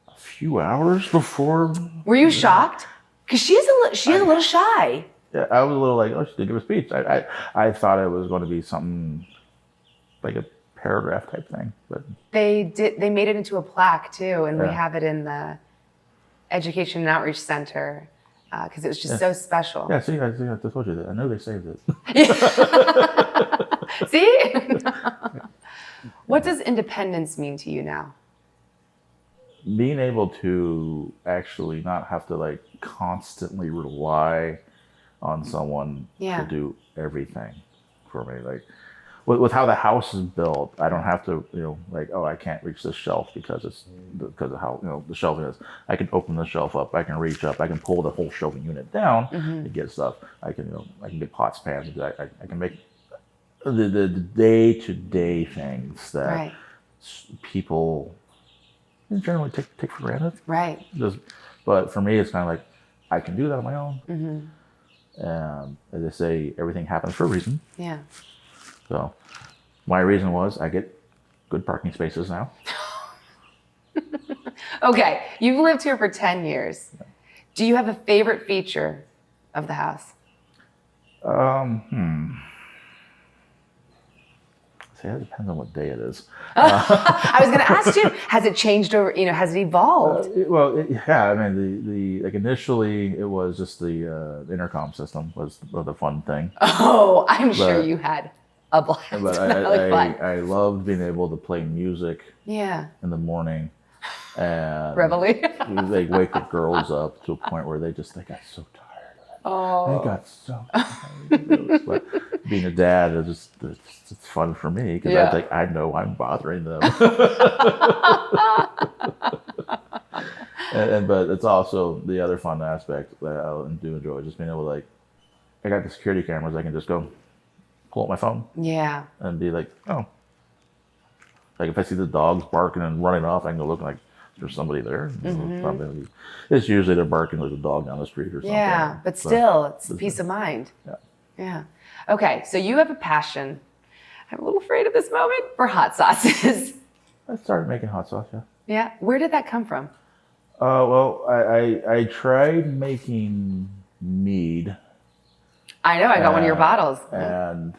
B: a few hours before.
A: Were you shocked? Because she is a little shy.
B: Yeah, I was a little like, oh, she did give a speech. I thought it was going to be something like a paragraph type thing, but
A: they made it into a plaque too, and we have it in the Education and Outreach Center because it was just so special.
B: Yeah, see, I told you that. I know they saved it.
A: See? What does independence mean to you now?
B: Being able to actually not have to constantly rely on someone to do everything for me. Like with how the house is built, I don't have to, I can't reach this shelf because of how, the shelving is. I can open the shelf up, I can reach up, I can pull the whole shelving unit down to get stuff. I can get pots, pans, I can make the day-to-day things that people generally take for granted.
A: Right.
B: But for me, it's kind of like, I can do that on my own. And as I say, everything happens for a reason.
A: Yeah.
B: So my reason was I get good parking spaces now.
A: Okay. You've lived here for 10 years. Do you have a favorite feature of the house?
B: See, that depends on what day it is.
A: I was going to ask you, has it changed over, has it evolved?
B: I mean, initially it was just the intercom system was the fun thing.
A: Oh, I'm sure you had a blast.
B: But I loved being able to play music in the morning. And
A: Reveille.
B: They wake the girls up to a point where they got so tired.
A: Oh.
B: They got so tired. But being a dad, it's fun for me because I know I'm bothering them. But it's also the other fun aspect that I do enjoy, just being able to I got the security cameras. I can just go pull up my phone.
A: Yeah.
B: And be like, oh. If I see the dogs barking and running off, I can go look there's somebody there. It's usually they're barking with a dog down the street or something.
A: Yeah, but still, it's peace of mind. Yeah. Okay, so you have a passion. I'm a little afraid of this moment for hot sauces.
B: I started making hot sauce, yeah.
A: Yeah. Where did that come from?
B: Well, I tried making mead.
A: I know. I got one of your bottles.
B: And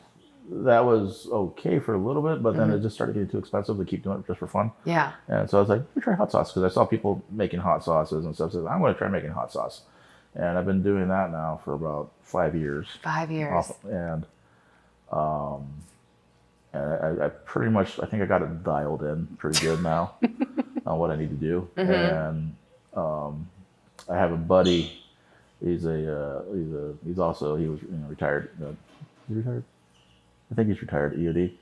B: that was okay for a little bit, but then it just started getting too expensive to keep doing it just for fun.
A: Yeah.
B: And so I was like, let me try hot sauce, because I saw people making hot sauces and stuff. So I'm going to try making hot sauce. And I've been doing that now for about 5 years.
A: 5 years.
B: And I pretty much, I think I got it dialed in pretty good now on what I need to do. And I have a buddy. He was retired. He retired. I think he's retired EOD.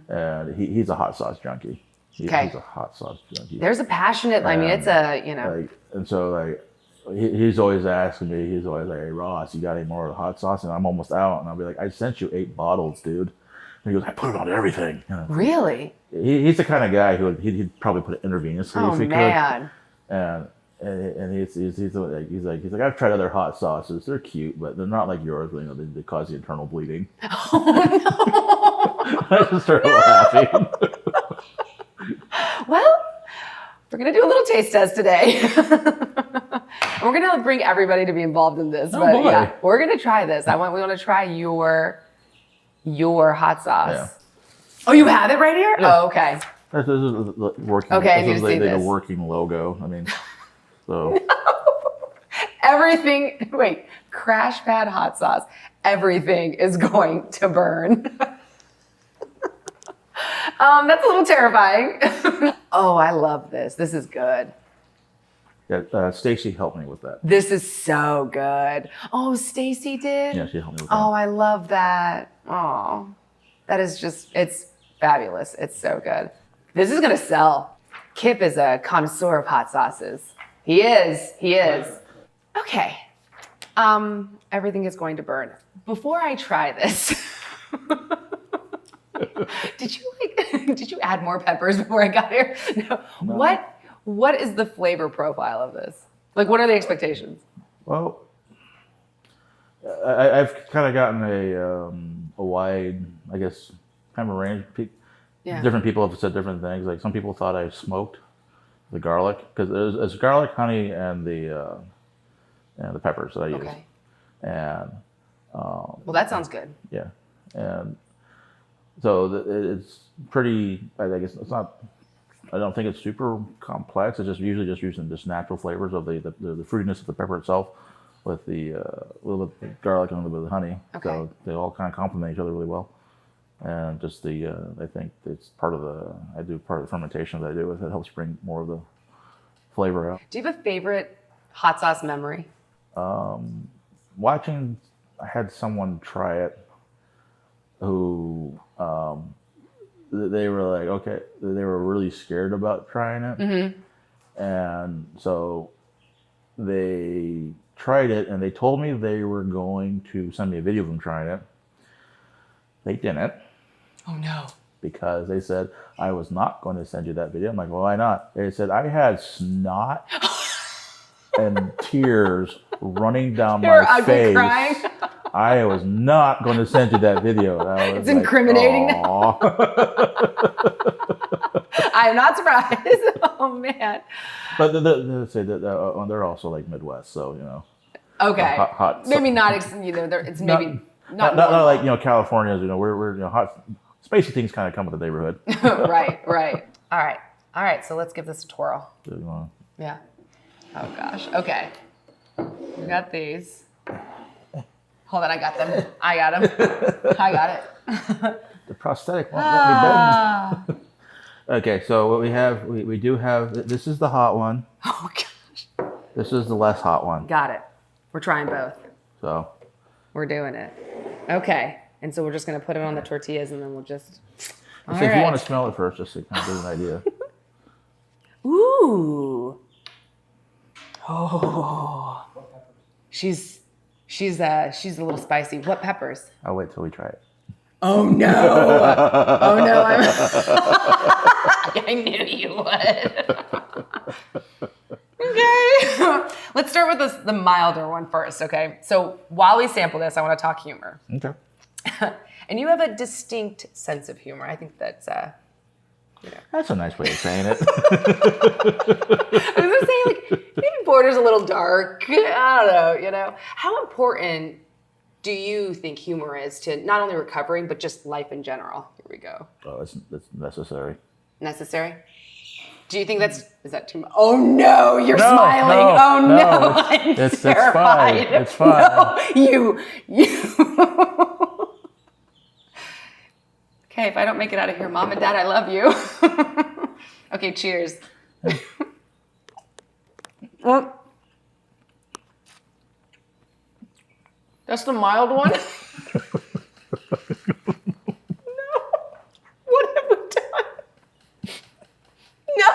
B: And he's a hot sauce junkie. He's a hot sauce junkie.
A: There's a passionate. I mean, it's a
B: and so he's always asking me. He's always like, "Hey Ross, you got any more hot sauce?" And I'm almost out. And I'll be like, "I sent you 8 bottles, dude." And he goes, "I put it on everything."
A: Really?
B: He's the kind of guy who he'd probably put it intravenously if he
A: could.
B: And he's like, I've tried other hot sauces. They're cute, but they're not like yours. They cause the internal bleeding.
A: Oh no!
B: I just started laughing.
A: Well, we're gonna do a little taste test today. We're gonna bring everybody to be involved in this. But yeah, we're gonna try this. We want to try your hot sauce. Yeah. Oh, you have it right here?
B: Yeah.
A: Oh, okay.
B: This is the working.
A: Okay,
B: this is the
A: this.
B: working logo. I mean, so
A: Everything. Wait, crash pad hot sauce. Everything is going to burn. That's a little terrifying. Oh, I love this. This is good.
B: yeah, Stacy helped me with that.
A: This is so good. Oh, Stacy did?
B: Yeah, she helped me with that.
A: Oh, I love that. Oh, that is just, it's fabulous. It's so good. This is going to sell. Kip is a connoisseur of hot sauces. He is. He is. Okay. Everything is going to burn. Before I try this, did you add more peppers before I got here? No. What is the flavor profile of this? Like, what are the expectations?
B: Well, I've kind of gotten a wide, I guess, kind of a range.
A: Yeah.
B: Different people have said different things. Like some people thought I smoked the garlic because it's garlic, honey, and the peppers that I use.
A: Okay.
B: And
A: Well, that sounds good.
B: yeah, and so it's pretty. I guess it's not. I don't think it's super complex. It's just usually just using just natural flavors of the fruitiness of the pepper itself, with the little bit of garlic and a little bit of honey.
A: Okay.
B: So they all kind of complement each other really well. And just I think it's part of the fermentation that I do with it helps bring more of the flavor out.
A: Do you have a favorite hot sauce memory?
B: Watching, I had someone try it who they were like, okay, they were really scared about trying it. Mm-hmm. And so they tried it and they told me they were going to send me a video of them trying it. They didn't.
A: Oh no.
B: Because they said, I was not going to send you that video. I'm like, well, why not? They said, I had snot and tears running down my face. Crying. I was not going to send you that video.
A: It's like, incriminating. I am not surprised. Oh man.
B: But they say that they're also like Midwest, so you know.
A: Okay.
B: Hot.
A: Maybe not. It's maybe not
B: like California's. We're hot. Spicy things kind of come with the neighborhood.
A: Right. All right. So let's give this a twirl. Yeah. Oh gosh. Okay. We got these. Hold on, I got them. I got it.
B: The prosthetic won't let me bend. Okay, so what we have, we do have, this is the hot one.
A: Oh gosh.
B: This is the less hot one.
A: Got it. We're trying both.
B: So.
A: We're doing it. Okay. And so we're just going to put it on the tortillas and then we'll just.
B: If you want to smell it first, just to kind of get an idea.
A: Ooh. Oh. She's a little spicy. What peppers?
B: I'll wait till we try it.
A: Oh no. Oh no. I knew you would. Okay. Let's start with the milder one first, okay? So while we sample this, I want to talk humor.
B: Okay.
A: And you have a distinct sense of humor. I think that's,
B: That's a nice way of saying it.
A: I was going to say, maybe border's a little dark. I don't know, How important do you think humor is to not only recovering, but just life in general? Here we go.
B: Oh, it's necessary.
A: Necessary? Do you think is that too much? Oh no, you're smiling.
B: It's fine. It's fine.
A: No, you. Okay, if I don't make it out of here, Mom and Dad, I love you. Okay, cheers. Well, that's the mild one. No. What have we done? No.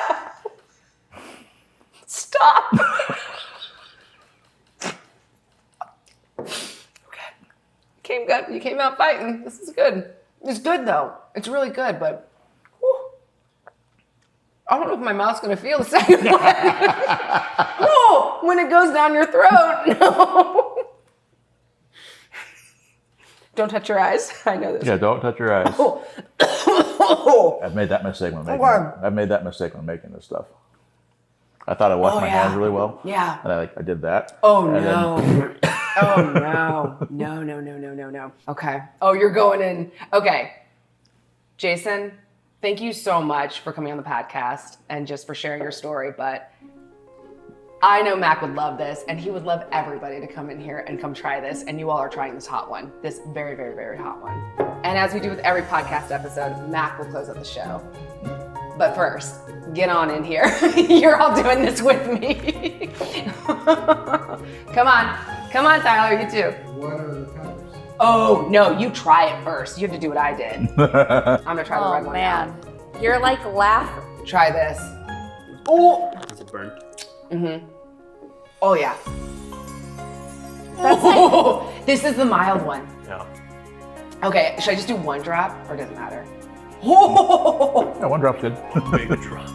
A: Stop. Okay. You came out fighting. This is good. It's good though. It's really good, but I don't know if my mouth's gonna feel the same way. When it goes down your throat. No. Don't touch your eyes. I know this.
B: Yeah, don't touch your eyes.
A: Oh.
B: I've made that mistake when making this stuff. I thought I washed my hands really well.
A: Yeah.
B: And I did that.
A: Oh no. Oh no. No. Okay. Oh, you're going in. Okay. Jason, thank you so much for coming on the podcast and just for sharing your story. But I know Mac would love this, and he would love everybody to come in here and come try this. And you all are trying this hot one, this very, very, very hot one. And as we do with every podcast episode, Mac will close out the show. But first, get on in here. You're all doing this with me. Come on, Tyler, you too.
D: What are the peppers?
A: Oh, no, you try it first. You have to do what I did. I'm gonna try the red one now.
E: You're like laughing.
A: Try this. Oh.
F: Does it burn?
A: Mm-hmm. Oh, yeah.
E: That's
A: This is the mild one.
F: Yeah.
A: Okay, should I just do one drop or does it matter?
B: Yeah, one drop's good.
F: Big drop.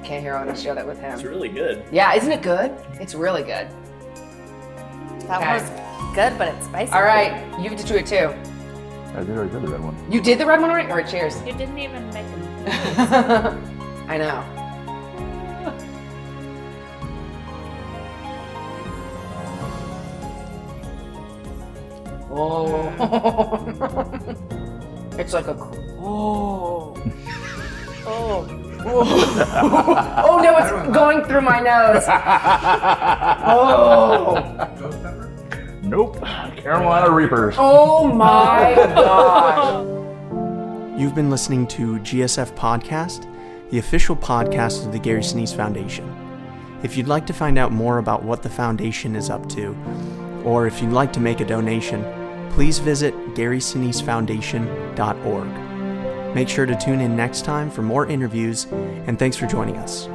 A: Can't hear, I want to share that with him.
F: It's really good.
A: Yeah, isn't it good? It's really good.
E: That
A: Okay.
E: was good, but it's spicy.
A: All right, you have to do it too.
B: I did already did the red one.
A: You did the red one already? All right, cheers.
E: You didn't even make it.
A: I know. Oh. It's like a. Oh. Oh. Oh no, it's going through my nose. Oh.
D: Ghost pepper?
B: Nope. Carolina Reapers.
A: Oh my gosh.
C: You've been listening to GSF Podcast, the official podcast of the Gary Sinise Foundation. If you'd like to find out more about what the foundation is up to, or if you'd like to make a donation, please visit GarySiniseFoundation.org. Make sure to tune in next time for more interviews, and thanks for joining us.